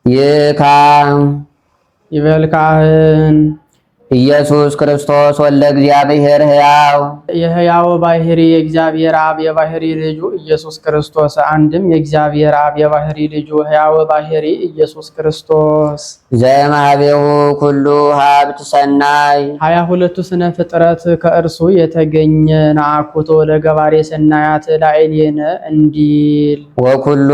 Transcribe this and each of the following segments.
ይካ ይበልካህን ኢየሱስ ክርስቶስ ወልደ እግዚአብሔር ሕያው የሕያው ባሕሪ የእግዚአብሔር አብ የባሕሪ ልጁ ኢየሱስ ክርስቶስ አንድም የእግዚአብሔር አብ የባሕሪ ልጁ ሕያው ባሕሪ ኢየሱስ ክርስቶስ ዘእምኀቤሁ ኩሉ ሀብት ሰናይ 22ቱ ስነ ፍጥረት ከእርሱ የተገኘ ነአኩቶ ለገባሬ ሰናያት ላዕሌነ እንዲል ወኩሉ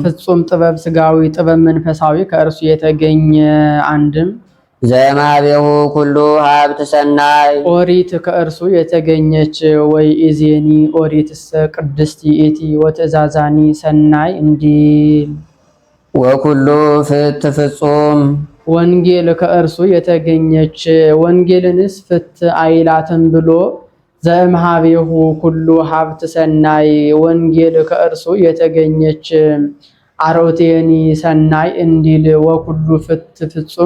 ፍጹም ጥበብ ሥጋዊ ጥበብ መንፈሳዊ ከእርሱ የተገኘ አንድም ዘእምኀቤሁ ኩሉ ሀብት ሰናይ ኦሪት ከእርሱ የተገኘች ወይ ኢዜኒ ኦሪትሰ ቅድስት ይእቲ ወትእዛዛኒ ሰናይ እንዲል ወኩሉ ፍጹም ወንጌል ከእርሱ የተገኘች ወንጌልንስ ፍት አይላትም ብሎ ዘእምኀቤሁ ኩሉ ሀብት ሰናይ ወንጌል ከእርሱ የተገኘች አሮቴኒ ሰናይ እንዲል ወኩሉ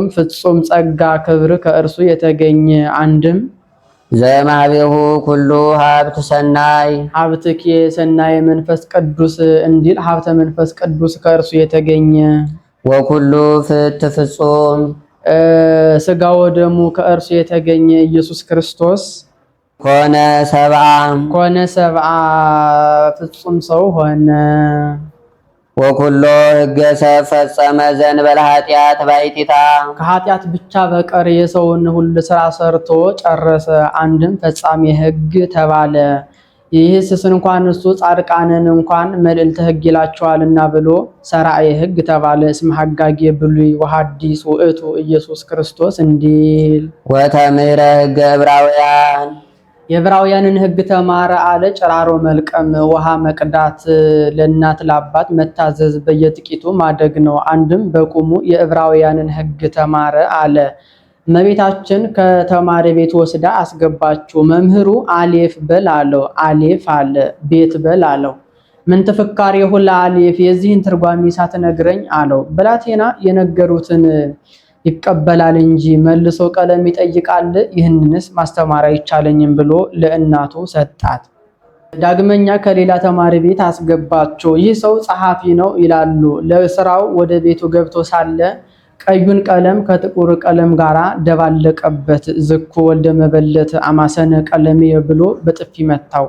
ፍጹም ጸጋ ክብር ከእርሱ የተገኘ አንድም ዘእምኀቤሁ ኩሉ ሀብት ሰናይ ሀብትኬ ሰናይ መንፈስ ቅዱስ እንዲል ሀብተ መንፈስ ቅዱስ ከእርሱ የተገኘ ወኩሉ ፍጹም ሥጋ ወደሙ ከእርሱ የተገኘ ኢየሱስ ክርስቶስ ኮነ ሰብአ ፍጹም ሰው ሆነ። ወኩሎ ሕገ ሰብ ፈጸመ ዘእንበለ ኃጢአት ባሕቲታ ከኃጢአት ብቻ በቀር የሰውን ሁሉ ስራ ሰርቶ ጨረሰ። አንድም ፈጻሜ ሕግ ተባለ። ይህስ እንኳን እሱ ጻድቃንን እንኳን መልዕልተ ሕግ ይላቸዋልና ብሎ ሰራኤ ሕግ ተባለ። እስመ ሐጋጌ ብሉይ ወሐዲስ ውእቱ ኢየሱስ ክርስቶስ እንዲል ወተምሕረ ሕገ ዕብራውያን የዕብራውያንን ሕግ ተማረ አለ። ጭራሮ መልቀም፣ ውሃ መቅዳት፣ ለእናት ለአባት መታዘዝ፣ በየጥቂቱ ማደግ ነው። አንድም በቁሙ የዕብራውያንን ሕግ ተማረ አለ። እመቤታችን ከተማሪ ቤት ወስዳ አስገባችው። መምህሩ አሌፍ በል አለው። አሌፍ አለ። ቤት በል አለው። ምን ትፍካሬሁ ለአሌፍ የዚህን ትርጓሜ ሳትነግረኝ አለው። ብላቴና የነገሩትን ይቀበላል እንጂ መልሶ ቀለም ይጠይቃል? ይህንንስ ማስተማር አይቻለኝም ብሎ ለእናቱ ሰጣት። ዳግመኛ ከሌላ ተማሪ ቤት አስገባቸው። ይህ ሰው ጸሐፊ ነው ይላሉ። ለስራው ወደ ቤቱ ገብቶ ሳለ ቀዩን ቀለም ከጥቁር ቀለም ጋር ደባለቀበት። ዝኩ ወልደ መበለት አማሰነ ቀለሜ ብሎ በጥፊ መታው።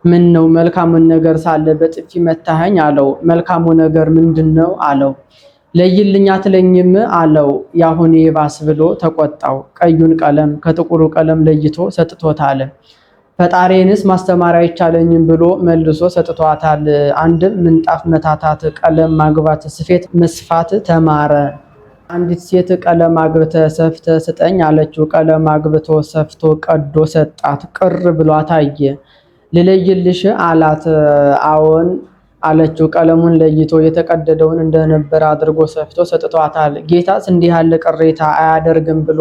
ምን ነው መልካሙን ነገር ሳለ በጥፊ መታኸኝ አለው። መልካሙ ነገር ምንድነው አለው። ለይልኝ አትለኝም አለው። ያሁን ይባስ ብሎ ተቆጣው። ቀዩን ቀለም ከጥቁሩ ቀለም ለይቶ ሰጥቶታል። ፈጣሪንስ ማስተማር አይቻለኝም ብሎ መልሶ ሰጥቷታል። አንድም ምንጣፍ መታታት፣ ቀለም ማግባት፣ ስፌት መስፋት ተማረ። አንዲት ሴት ቀለም አግብተ ሰፍተ ስጠኝ አለችው። ቀለም አግብቶ ሰፍቶ ቀዶ ሰጣት። ቅር ብሏት አየ። ልለይልሽ አላት። አዎን አለችው። ቀለሙን ለይቶ የተቀደደውን እንደነበር አድርጎ ሰፍቶ ሰጥቷታል። ጌታስ እንዲህ ያለ ቅሬታ አያደርግም ብሎ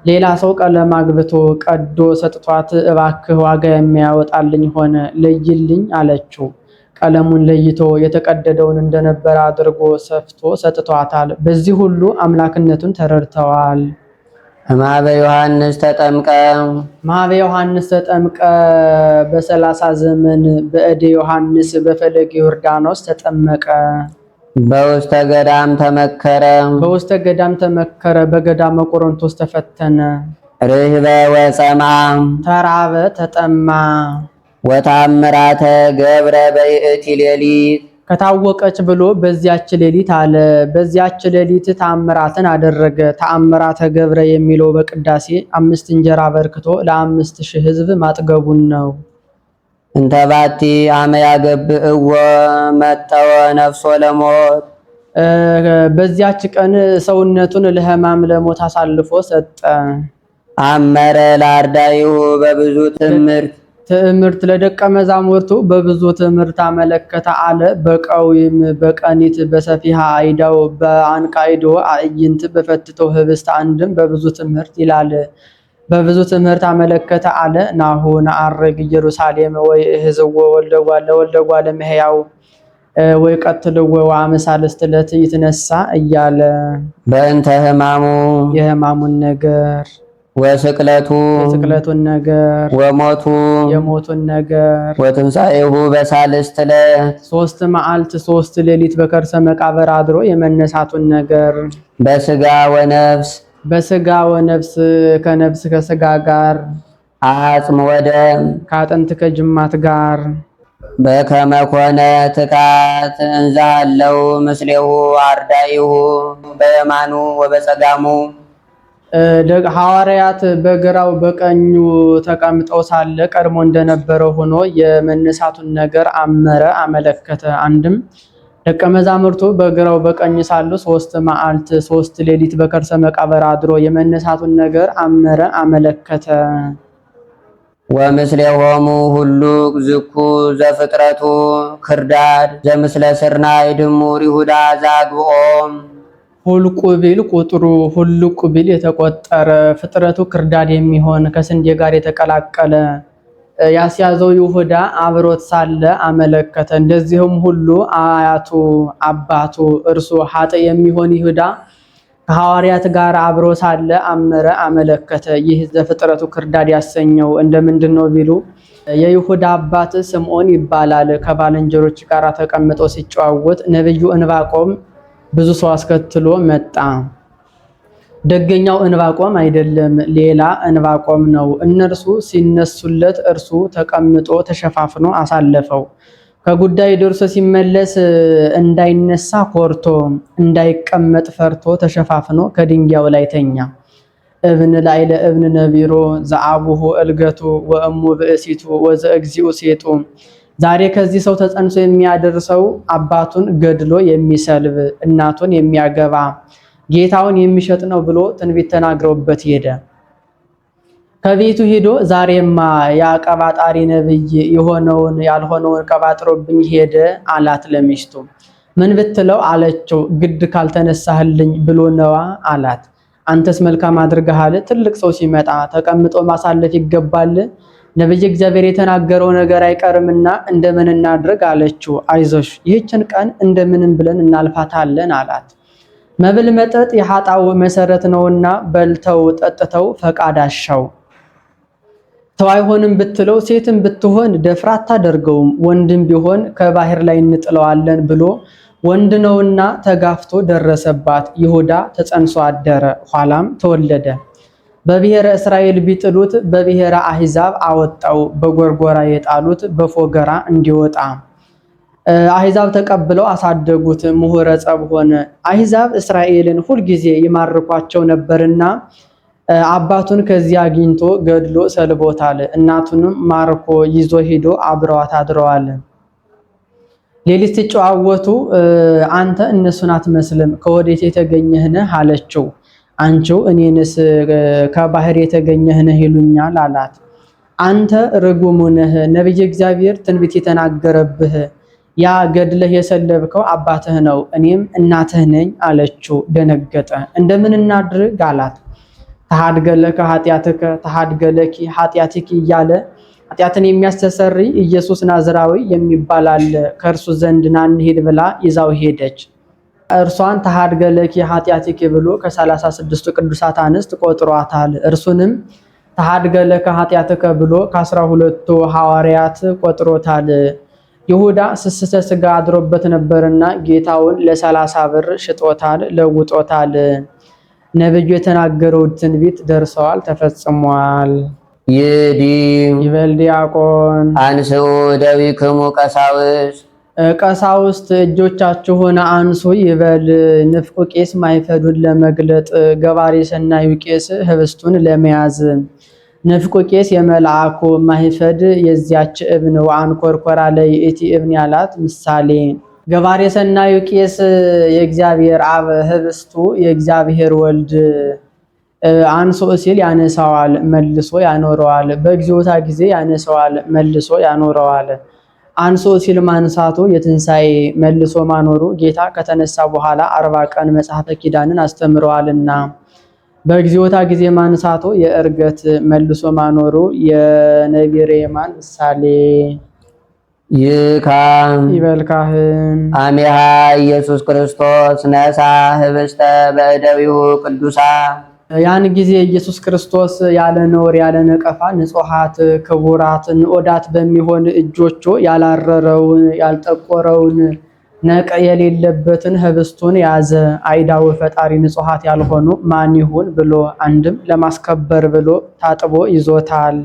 ሌላ ሰው ቀለም አግብቶ ቀዶ ሰጥቷት እባክህ ዋጋ የሚያወጣልኝ ሆነ ለይልኝ አለችው። ቀለሙን ለይቶ የተቀደደውን እንደነበር አድርጎ ሰፍቶ ሰጥቷታል። በዚህ ሁሉ አምላክነቱን ተረድተዋል። እምኀበ ዮሐንስ ተጠምቀ በ30 ዘመን በእደ ዮሐንስ በፈለገ ዮርዳኖስ ተጠመቀ። በውስተ ገዳም ተመከረ። በገዳመ ቆሮንቶስ ተፈተነ። ርህበ ወጸማ ተራበ ተጠማ። ወተአምራተ ገብረ በይእቲ ሌሊት ከታወቀች ብሎ በዚያች ሌሊት አለ። በዚያች ሌሊት ተአምራትን አደረገ። ተአምራተ ገብረ የሚለው በቅዳሴ 5 እንጀራ በርክቶ ለ5000 ሕዝብ ማጥገቡን ነው። እንተባቲ አመ ያገብእዎ መጠወ ነፍሶ ለሞት በዚያች ቀን ሰውነቱን ለሕማም ለሞት አሳልፎ ሰጠ። አመረ ለአርዳኢሁ በብዙ ትምህርት ለደቀ መዛሙርቱ በብዙ ትምህርት አመለከተ አለ። በቀዊም በቀኒት በሰፊሃ አይዳው በአንቃይዶ አዕይንት በፈትቶ ህብስት አንድም በብዙ ትምህርት ይላል። በብዙ ትምህርት አመለከተ አለ። ናሁ ነዐርግ ኢየሩሳሌም ወይ ህዝዎ ወልደ እጓለ እመሕያው ወይ ቀትልዎ ወአመሳልስት ዕለት ይትነሳ እያለ በእንተ ሕማሙ የሕማሙን ነገር የስቅለቱን ነገር የሞቱን ነገር ወትንሣኤሁ በሳልስት ዕለት 3 መዓልት 3 ሌሊት በከርሰ መቃብር አድሮ የመነሳቱን ነገር በስጋ ወነፍስ ከነፍስ ከስጋ ጋር አጽም ወደም ከአጥንት ከጅማት ጋር በከመ ኮነ ትካት እንዛለው ምስሌሁ አርዳኢሁ በየማኑ ወበጸጋሙ ሐዋርያት በግራው በቀኙ ተቀምጠው ሳለ ቀድሞ እንደነበረው ሆኖ የመነሳቱን ነገር አመረ አመለከተ። አንድም ደቀ መዛሙርቱ በግራው በቀኝ ሳሉ 3 መዓልት 3 ሌሊት በከርሰ መቃብር አድሮ የመነሳቱን ነገር አመረ አመለከተ። ወምስሌሆሙ ሁሉ ዝኩ ዘፍጥረቱ ክርዳድ ዘምስለ ስርናይ ድሙር ይሁዳ ዛግብኦም ሁልቁ ቢል ቁጥሩ ሁልቁ ቢል የተቆጠረ ፍጥረቱ ክርዳድ የሚሆን ከስንዴ ጋር የተቀላቀለ ያስያዘው ይሁዳ አብሮት ሳለ አመለከተ። እንደዚህም ሁሉ አያቱ አባቱ እርሱ ኃጥእ የሚሆን ይሁዳ ከሐዋርያት ጋር አብሮ ሳለ አመረ አመለከተ። ይህ ዘፍጥረቱ ክርዳድ ያሰኘው እንደምንድነው ቢሉ የይሁዳ አባት ስምዖን ይባላል። ከባልንጀሮች ጋር ተቀምጦ ሲጨዋወት ነብዩ እንባቆም ብዙ ሰው አስከትሎ መጣ። ደገኛው እንባቆም አይደለም፣ ሌላ እንባቆም ነው። እነርሱ ሲነሱለት እርሱ ተቀምጦ ተሸፋፍኖ አሳለፈው። ከጉዳይ ደርሶ ሲመለስ እንዳይነሳ ኮርቶ እንዳይቀመጥ ፈርቶ ተሸፋፍኖ ከድንጋዩ ላይ ተኛ። እብን ላይለ እብን ነቢሮ ዘአቡሁ እልገቱ ወእሙ ብእሲቱ ወዘእግዚኡ ሴጡ። ዛሬ ከዚህ ሰው ተጸንሶ የሚያደርሰው አባቱን ገድሎ የሚሰልብ እናቱን የሚያገባ ጌታውን የሚሸጥ ነው ብሎ ትንቢት ተናግረውበት ሄደ። ከቤቱ ሄዶ ዛሬማ ያ ቀባጣሪ ነብይ የሆነውን ያልሆነውን ቀባጥሮብኝ ሄደ አላት ለሚስቱ። ምን ብትለው አለችው፣ ግድ ካልተነሳህልኝ ብሎ ነዋ አላት። አንተስ መልካም አድርገሃል። ትልቅ ሰው ሲመጣ ተቀምጦ ማሳለፍ ይገባል። ነብይ እግዚአብሔር የተናገረው ነገር አይቀርምና እንደምን እናድርግ አለችው። አይዞሽ ይህችን ቀን እንደምንም ብለን እናልፋታለን አላት። መብል መጠጥ የኃጣው መሰረት ነውና በልተው ጠጥተው ፈቃዳሻው ተው አይሆንም ብትለው ሴትም ብትሆን ደፍራ አታደርገውም። ወንድም ቢሆን ከባህር ላይ እንጥለዋለን ብሎ ወንድ ነውና ተጋፍቶ ደረሰባት። ይሁዳ ተጸንሶ አደረ፣ ኋላም ተወለደ። በብሔረ እስራኤል ቢጥሉት በብሔረ አሕዛብ አወጣው። በጎርጎራ የጣሉት በፎገራ እንዲወጣ አሕዛብ ተቀብለው አሳደጉት። ምሁረ ጸብ ሆነ። አሕዛብ እስራኤልን ሁልጊዜ ይማርኳቸው ነበርና አባቱን ከዚያ አግኝቶ ገድሎ ሰልቦታል። እናቱንም ማርኮ ይዞ ሄዶ አብረዋት አድረዋል። ሌሊት ሲጨዋወቱ አንተ እነሱን አትመስልም፣ ከወዴት የተገኘህ ነህ አለችው። አንቺው እኔንስ ከባህር የተገኘህ ነህ ይሉኛል አላት። አንተ ርጉም ነህ፣ ነብይ እግዚአብሔር ትንቢት የተናገረብህ ያ ገድለህ የሰለብከው አባትህ ነው፣ እኔም እናትህ ነኝ አለችው። ደነገጠ። እንደምን እናድርግ አላት። ተሐድገለከ ኃጢአትከ ተሐድገለኪ ኃጢአትኪ እያለ ኃጢአትን የሚያስተሰርይ ኢየሱስ ናዝራዊ የሚባል አለ፣ ከእርሱ ዘንድ ና እንሂድ ብላ ይዛው ሄደች። እርሷን ተሐድገለኪ ኃጢአትኪ ብሎ ከ36ቱ ቅዱሳት አንስት ቆጥሯታል። እርሱንም ተሐድገለከ ኃጢአትከ ብሎ ከ12ቱ ሐዋርያት ቆጥሮታል። ይሁዳ ስስተ ስጋ አድሮበት ነበርና ጌታውን ለ30 ብር ሽጦታል፣ ለውጦታል። ነብዩ የተናገረው ትንቢት ደርሰዋል፣ ተፈጽሟል። ይዲ ይበል ዲያቆን አንስኡ ደዊክሙ ቀሳውስት እጆቻችሁን አንሱ ይበል። ንፍቁ ቄስ ማይፈዱን ለመግለጥ ገባሬ ሰናዩ ቄስ ህብስቱን ለመያዝ። ንፍቁ ቄስ የመልአኩ ማይፈድ የዚያች እብን ወአንኮርኮራ ለይእቲ እብን ያላት ምሳሌ። ገባሬ ሰናዩ ቄስ የእግዚአብሔር አብ ህብስቱ የእግዚአብሔር ወልድ አንሶ ሲል ያነሳዋል መልሶ ያኖረዋል። በግዚዮታ ጊዜ ያነሳዋል መልሶ ያኖረዋል። አንሶ ሲል ማንሳቱ የትንሣኤ መልሶ ማኖሩ ጌታ ከተነሳ በኋላ 40 ቀን መጽሐፈ ኪዳንን አስተምረዋልና። በግዚዮታ ጊዜ ማንሳቱ የእርገት መልሶ ማኖሩ የነቢረ የማን ምሳሌ። ይካ ይበልካህን አሜሃ ኢየሱስ ክርስቶስ ነሳ ህብስተ በእደዊሁ ቅዱሳ ያን ጊዜ ኢየሱስ ክርስቶስ ያለ ነውር ያለ ነቀፋ ንጹሐት ክቡራት ንዑዳት በሚሆን እጆቹ ያላረረውን ያልጠቆረውን ነቅ የሌለበትን ህብስቱን ያዘ። አይዳው ፈጣሪ ንጹሐት ያልሆኑ ማን ይሁን ብሎ አንድም ለማስከበር ብሎ ታጥቦ ይዞታል።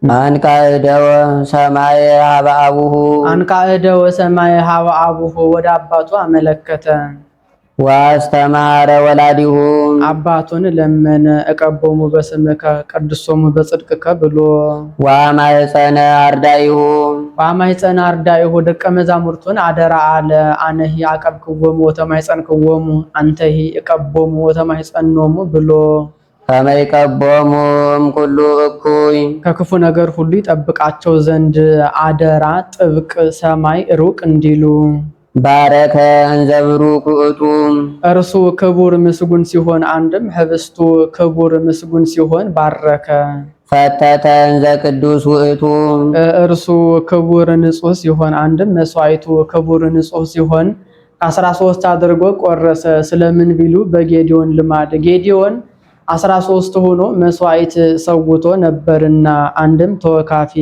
አንቃዕደወ ሰማየ ሀበ አቡሁ አንቃዕደወ ሰማየ ሀበ አቡሁ ወደ አባቱ አመለከተ። ዋስተማረ ወላዲሁ አባቱን ለመነ። እቀቦሙ በስምከ ቅድሶሙ በጽድቅከ ብሎ ዋማኅፀነ አርዳኢሁ ዋማኅፀነ አርዳኢሁ ደቀ መዛሙርቱን አደራ አለ። አነሂ አቀብክዎሙ ወተማኅፀንክዎሙ አንተሂ እቀቦሙ ወተማኅፀኖሙ ብሎ ከመ ይቀቦሙ እምኩሉ እኩይ ከክፉ ነገር ሁሉ ይጠብቃቸው ዘንድ አደራ ጥብቅ ሰማይ ሩቅ እንዲሉ ባረከ እንዘ ቡሩክ ውእቱ እርሱ ክቡር ምስጉን ሲሆን አንድም ህብስቱ ክቡር ምስጉን ሲሆን ባረከ። ፈተተ እንዘ ቅዱስ ውእቱ እርሱ ክቡር ንጹሕ ሲሆን አንድም መስዋዕቱ ክቡር ንጹሕ ሲሆን 13 አድርጎ ቆረሰ። ስለምን ቢሉ በጌዲዮን ልማድ ጌዲዮን 13 ሆኖ መስዋዕት ሰውቶ ነበርና አንድም ተወካፊ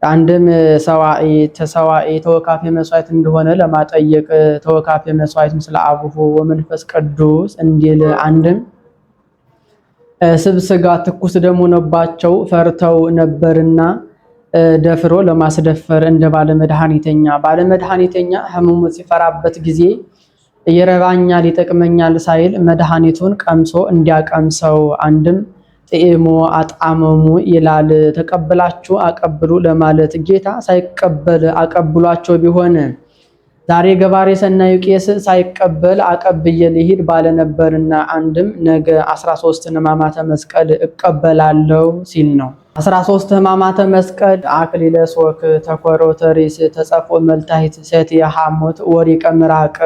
አንድም ሰዋኢ ተሰዋኢ ተወካፊ መስዋዕት እንደሆነ ለማጠየቅ ተወካፊ መስዋዕት ምስለ አቡሁ ወመንፈስ ቅዱስ እንዲል አንድም ስብስጋ ትኩስ ደሙ ነባቸው ፈርተው ነበርና ደፍሮ ለማስደፈር እንደ ባለመድኃኒተኛ ህመሙ ሲፈራበት ጊዜ ይረባኛል ይጠቅመኛል ሳይል መድኃኒቱን ቀምሶ እንዲያቀምሰው አንድም ጥኤሞ አጣመሙ ይላል። ተቀበላችሁ አቀብሉ ለማለት ጌታ ሳይቀበል አቀብሏቸው ቢሆን ዛሬ ገባሬ ሰናዩ ቄስ ሳይቀበል አቀብዬ ልሂድ ባለ ነበርና አንድም ነገ 13 ሕማማተ መስቀል እቀበላለሁ ሲል ነው። 13 ሕማማተ መስቀል አክሊለ ሦክ ተኮሮተ ሪስ ተጸፎ መልታሂት ሰትየ ሐሞት ወሪቀ ምራቅ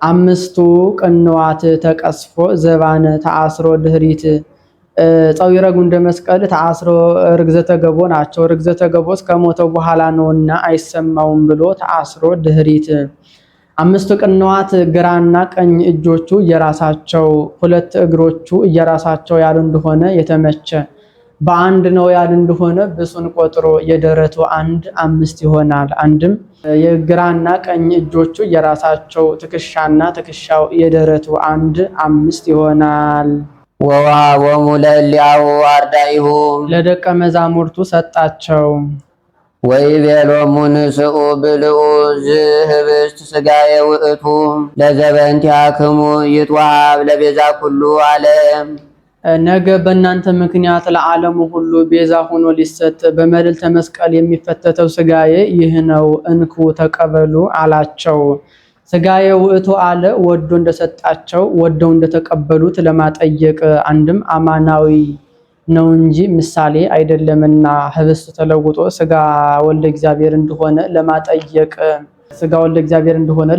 አምስቱ ቅንዋት ተቀስፎ ዘባነ ተአስሮ ድህሪት ጸዊረ ጉንደ መስቀል ተአስሮ ርግዘተ ገቦ ናቸው። ርግዘተ ገቦ ከሞተው በኋላ ነውና አይሰማውም ብሎ ተአስሮ ድህሪት አምስቱ ቅንዋት ግራና ቀኝ እጆቹ የራሳቸው ሁለት እግሮቹ የራሳቸው ያሉ እንደሆነ የተመቸ በአንድ ነው ያሉ እንደሆነ ብሱን ቆጥሮ የደረቱ አንድ 5 ይሆናል። አንድም የግራና ቀኝ እጆቹ የራሳቸው ትከሻና ትከሻው የደረቱ አንድ 5 ይሆናል። ወወሀቦሙ ለእሊአሁ አርዳኢሁ ለደቀ መዛሙርቱ ሰጣቸው። ወይቤሎሙ ንስኡ ብልዑ ዝህብስት ሥጋየ ውእቱ ለዘበእንቲአክሙ ይትወሀብ ለቤዛ ኩሉ ዓለም ነገ በእናንተ ምክንያት ለዓለሙ ሁሉ ቤዛ ሆኖ ሊሰጥ በመልዕልተ መስቀል የሚፈተተው ሥጋዬ ይህ ነው እንኩ ተቀበሉ አላቸው። ሥጋዬ ውእቱ አለ ወዶ እንደሰጣቸው ወደው እንደተቀበሉት ለማጠየቅ አንድም አማናዊ ነው እንጂ ምሳሌ አይደለምና ህብስት ተለውጦ ሥጋ ወልደ እግዚአብሔር እንደሆነ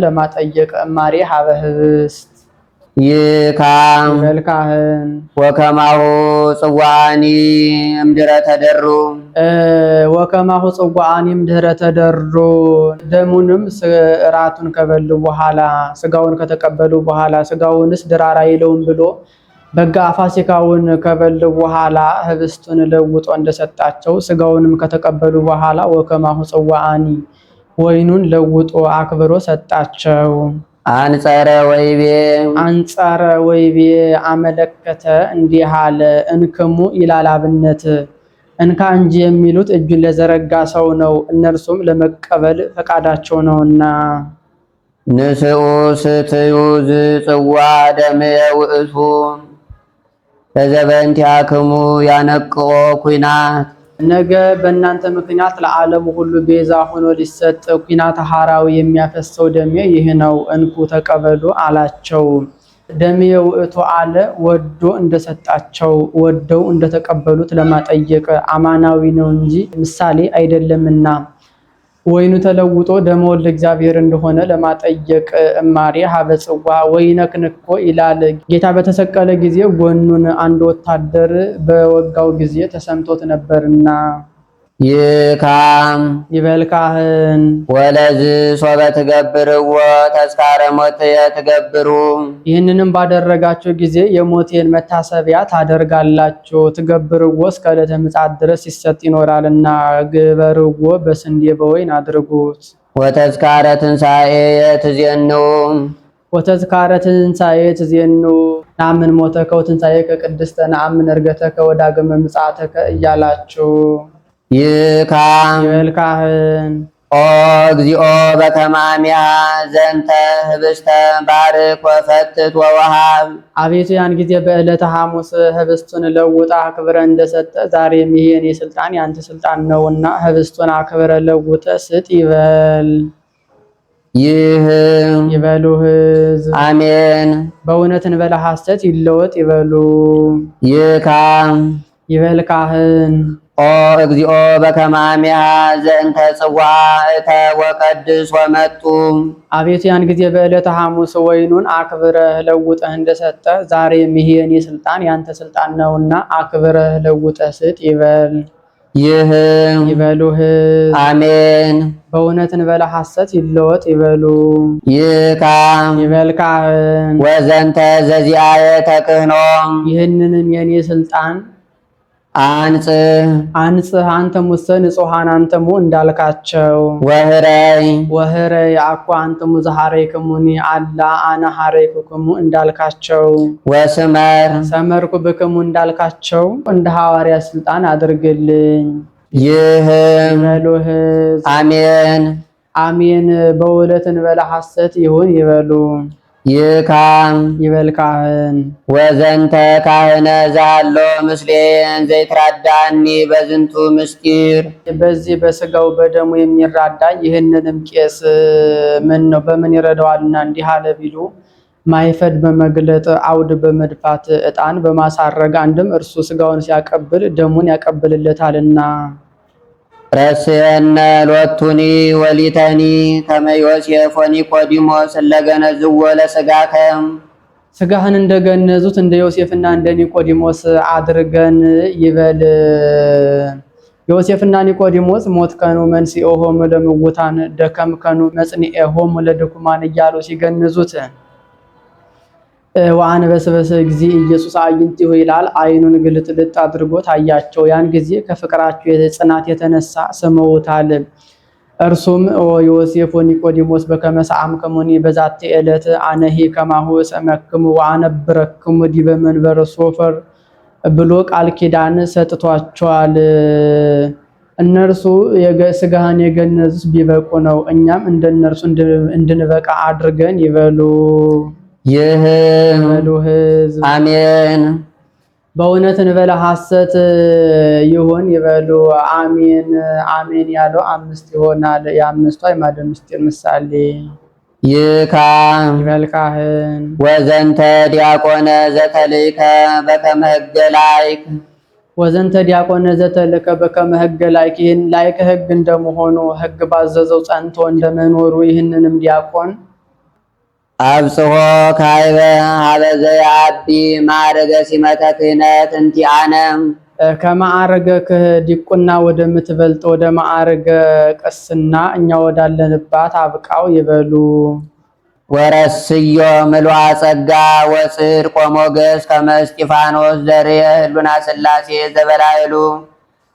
ለማጠየቅ እማሬ ሀበ ህብስት ይካም መልካህን ወከማሁ ጽዋኒ እምድረ ተደሩ ወከማሁ ጽዋኒ እምድረ ተደሩ ደሙንም እራቱን ከበሉ በኋላ ሥጋውን ከተቀበሉ በኋላ ሥጋውንስ ድራራ ይለውም ብሎ በጋ ፋሲካውን ከበሉ በኋላ ህብስቱን ለውጦ እንደሰጣቸው ሥጋውንም ከተቀበሉ በኋላ ወከማሁ ጽዋኒ ወይኑን ለውጦ አክብሮ ሰጣቸው። አንጸረ ወይቤ አመለከተ እንዲህ አለ። እንክሙ ይላል አብነት እንካ እንጂ የሚሉት እጁን ለዘረጋ ሰው ነው። እነርሱም ለመቀበል ፈቃዳቸው ነውና ንስኡ ስትዩ ዝጽዋ ደምየ ውእቱ ለዘበእንቲአክሙ ያነቅኦ ኩናት ነገ በእናንተ ምክንያት ለዓለሙ ሁሉ ቤዛ ሆኖ ሊሰጥ ኩናተ ሐራዊ የሚያፈሰው ደሜ ይህ ነው እንኩ ተቀበሉ አላቸው። ደሜ ውእቱ አለ ወዶ እንደሰጣቸው ወደው እንደተቀበሉት ለማጠየቅ አማናዊ ነው እንጂ ምሳሌ አይደለምና ወይኑ ተለውጦ ደመ ወልደ እግዚአብሔር እንደሆነ ለማጠየቅ እማሬ ሀበ ጽዋ ወይነክንኮ ይላል። ጌታ በተሰቀለ ጊዜ ጎኑን አንድ ወታደር በወጋው ጊዜ ተሰምቶት ነበርና ይካም ይበል ካህን። ወለዝ ሶበ ትገብርዎ ተስካረ ሞትየ ትገብሩ። ይህንንም ባደረጋችሁ ጊዜ የሞቴን መታሰቢያ ታደርጋላችሁ። ትገብርዎ እስከ ዕለተ ምጽአት ድረስ ሲሰጥ ይኖራልና ግበርዎ በስንዴ በወይን አድርጉት። ወተስካረ ትንሣኤየ ትዜኑ ወተዝካረ ትንሣኤ ትዜኑ ናምን ሞተከ ወትንሣኤከ ቅድስተ ነአምን ዕርገተከ ወዳግመ ምጽአተከ እያላችሁ ይካም ይበል ካህን። ኦ እግዚኦ በከመ አሚሃ ዘንተ ህብስተ ባርክ ወፈትት ወወሃብ። አቤቱ ያን ጊዜ በዕለተ ሐሙስ ህብስቱን ለውጣ አክብረ እንደሰጠ ዛሬም ይሄ የኔ ስልጣን ያንተ ስልጣን ነውና ህብስቱን አክብረ ለውጠ ስጥ ይበል። ይህ ይበሉ ሕዝብ አሜን። በእውነት እንበለ ሐሰት ይለወጥ ይበሉ። ይካም ይበል ካህን። ኦ እግዚኦ በከመ አሚሃ ዘእንተ ጽዋዕተ ወቀድስ ወመጡ። አቤቱ ያን ጊዜ በዕለተ ሐሙስ ወይኑን አክብረህ ለውጠህ እንደሰጠ ዛሬም ይሄ የኔ ስልጣን ያንተ ስልጣን ነውና አክብረህ ለውጠህ ስጥ ይበል። ይህ ይበሉ ሕዝብ አሜን። በእውነት እንበለ ሐሰት ይለወጥ ይበሉ። ይካም ይበል ካህን። ወዘንተ ዘዚአየ ተክህኖ። ይህንንም የኔ ስልጣን አንጽህ አንተ ሙሰ ንጹሐን አንተሙ እንዳልካቸው ወህረይ ወህረይ አኳ አንተሙ ዘሐረይክሙኒ አላ አነ ሐረይክሙ እንዳልካቸው ወስመር ሰመርኩ ብክሙ እንዳልካቸው እንደ ሐዋርያ ስልጣን አድርግልኝ። ይህ ይበሉ ሕዝብ አሜን። አሜን። በእውነት እንበለ ሐሰት ይሁን ይበሉ። ይካም ይበል ካህን። ወዘንተ ካህነ ዛሎ ምስሌን ዘይትራዳኒ በዝንቱ ምስጢር። በዚህ በስጋው በደሙ የሚራዳኝ ይህንንም ቄስ ምን ነው በምን ይረዳዋልና እንዲህ አለ ቢሉ ማይፈድ በመግለጥ አውድ በመድፋት ዕጣን በማሳረግ አንድም እርሱ ስጋውን ሲያቀብል ደሙን ያቀብልለታልና። ረስየነ ሎቱኒ ወሊተኒ ከመ ዮሴፍ ወኒቆዲሞስ እለገነዝዎ ለሥጋከ። ስጋህን እንደገነዙት እንደ ዮሴፍና እንደ ኒቆዲሞስ አድርገን ይበል። ዮሴፍና ኒቆዲሞስ ሞትከኑ መንሥኤሆሙ ለምውታን ደከምከኑ መጽንዔሆሙ ለድኩማን እያሉ ሲገንዙት ወአንበስበሰ እግዚእ ኢየሱስ አዕይንቲሁ ይላል። አይኑን ግልጥልጥ አድርጎ ታያቸው። ያን ጊዜ ከፍቅራቸው የጽናት የተነሳ ስመውታል። እርሱም ዮሴፍ ወኒቆዲሞስ በከመ ሰአምክሙኒ በዛቲ ዕለት አነሂ ከማሁ እሰመክሙ ወአነብረክሙ ዲበ መንበረ ሶፈር ብሎ ቃል ኪዳን ሰጥቷቸዋል። እነርሱ ስጋህን የገነዙት ቢበቁ ነው፣ እኛም እንደነርሱ እንድንበቃ አድርገን ይበሉ። ይህ ይበሉ ሕዝብ አሜን። በእውነት እንበለ ሐሰት ይሁን ይበሉ። አሜን አሜን ያለው አምስት ይሆናል። የአምስቱ አዕማደ ምስጢር ምሳሌ። ይካም ይበል ካህን። ወዘንተ ዲያቆነ ዘተልከ በከመ ሕገ ላይክ። ወዘንተ ዲያቆነ ዘተልከ በከመ ሕገ ላይክ። ይህን ላይክ ሕግ እንደመሆኑ ሕግ ባዘዘው ጸንቶ እንደመኖሩ ይህንንም ዲያቆን አብጽሖ ካይበ ሀበ ዘየአቢ ማዕረገ ሲመተ ክህነት እንቲአነ። ከማዕረገ ዲቁና ወደምትበልጥ ወደ ማዕረገ ቅስና እኛ ወዳለንባት አብቃው ይበሉ። ወረስዮ ምሉዐ ጸጋ ወጽድቅ ወሞገስ ከመ እስጢፋኖስ ዘርየ ህሉና ሥላሴ ዘበላዕሉ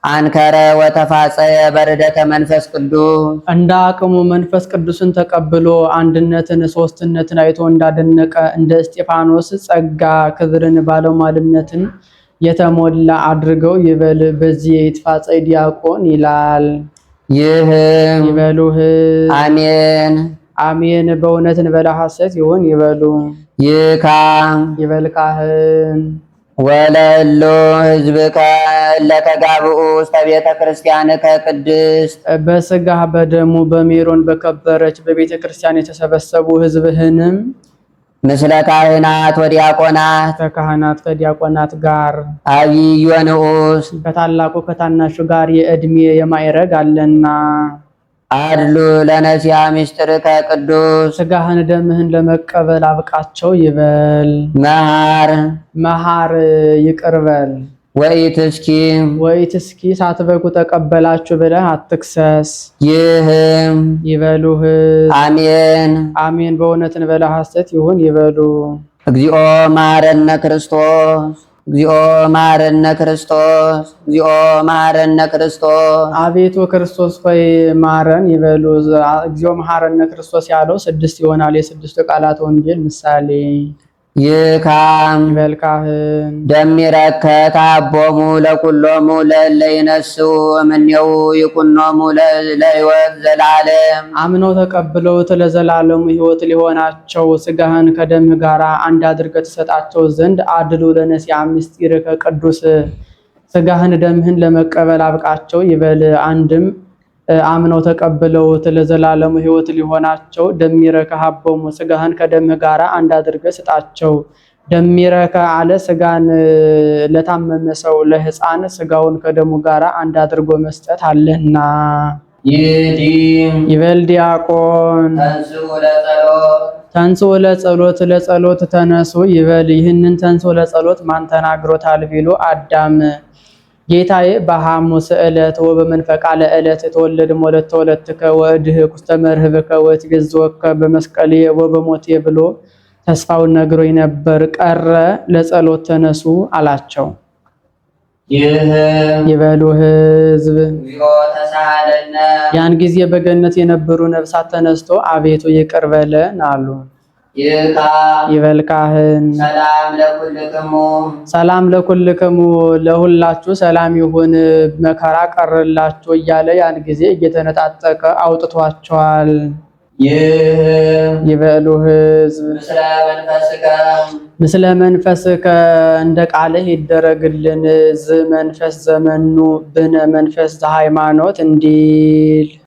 አንከረ ወተፋጸየ በርደተ መንፈስ ቅዱስ። እንደ አቅሙ መንፈስ ቅዱስን ተቀብሎ አንድነትን ሶስትነትን አይቶ እንዳደነቀ እንደ እስጢፋኖስ ጸጋ ክብርን ባለሟልነትን የተሞላ አድርገው ይበል። በዚህ ይትፋጸይ ዲያቆን ይላል። ይህ ይበሉ አሜን። አሜን። በእውነት እንበለ ሐሰት ይሁን ይበሉ። ይካም ይበል ካህን። ወለሉ ህዝብከ ለተጋብኡ ውስተ ቤተ ክርስቲያንከ ቅድስት። በስጋህ በደሙ በሜሮን በከበረች በቤተ ክርስቲያን የተሰበሰቡ ህዝብህንም ምስለ ካህናት ወዲያቆናት ከካህናት ከዲያቆናት ጋር አብይ ወንዑስ ከታላቁ ከታናሹ ጋር የዕድሜ የማዕረግ አለና አድሉ ለነሲያ ምስጢርከ ቅዱስ። ስጋህን ደምህን ለመቀበል አብቃቸው ይበል። መሃር መሃር ይቅርበል። ወኢትስኪ ሳትበቁ ተቀበላችሁ ብለህ አትክሰስ። ይህም ይበሉህ አሜን አሜን በእውነት እንበለ ሐሰት ይሁን ይበሉ። እግዚኦ መሐረነ ክርስቶስ እግዚኦ መሐረነ ክርስቶስ እግዚኦ መሐረነ ክርስቶስ። አቤቱ ክርስቶስ ሆይ ማረን ይበሉ። እግዚኦ መሐረነ ክርስቶስ ያለው 6 ይሆናል። የስድስቱ ቃላት ወንጌል ምሳሌ። ይካም ይበልካህን ደሚረከት አቦሙ ለኩሎሙ ለእለ ይነስኡ እምኔው ይኩኖሙ ለሕይወት ዘላለም። አምነው ተቀብለውት ለዘላለሙ ሕይወት ሊሆናቸው ሥጋህን ከደም ጋር አንድ አድርገህ ትሰጣቸው ዘንድ አድሉ ለነሲያ ምስጢርከ ቅዱስ ሥጋህን ደምህን ለመቀበል አብቃቸው ይበል። አንድም አምነው ተቀብለውት ለዘላለሙ ሕይወት ሊሆናቸው ደሚረከ ሀቦሙ ሥጋህን ከደምህ ጋር አንድ አድርገህ ስጣቸው። ደሚረከ አለ ሥጋን ለታመመ ሰው ለሕፃን ሥጋውን ከደሙ ጋር አንድ አድርጎ መስጠት አለና። ይበል ዲያቆን ተንሥኡ ለጸሎት ለጸሎት ተነሱ ይበል። ይህንን ተንሥኡ ለጸሎት ማን ተናግሮታል ቢሉ አዳም ጌታዬ በሐሙስ ዕለት ወበመንፈቃ ለዕለት የተወለደ ሞለት ተወለድከ ወእድኅ ውስተ መርህብከ ወትቤዝወከ በመስቀሌ ወበሞቴ ብሎ ተስፋውን ነግሮኝ ነበር። ቀረ ለጸሎት ተነሱ አላቸው። ይበሉ ሕዝብ ያን ጊዜ በገነት የነበሩ ነፍሳት ተነስቶ አቤቱ ይቅር በለን አሉ። ይበልካህን ሰላም ለኩልክሙ ለሁላችሁ ሰላም ይሁን መከራ ቀረላችሁ እያለ ያን ጊዜ እየተነጣጠቀ አውጥቷቸዋል። ይበሉ ሕዝብ ምስለ መንፈስከ እንደ ቃልህ ይደረግልን። መንፈስ ዘመኑ ብነ መንፈስ ዘሃይማኖት እንዲል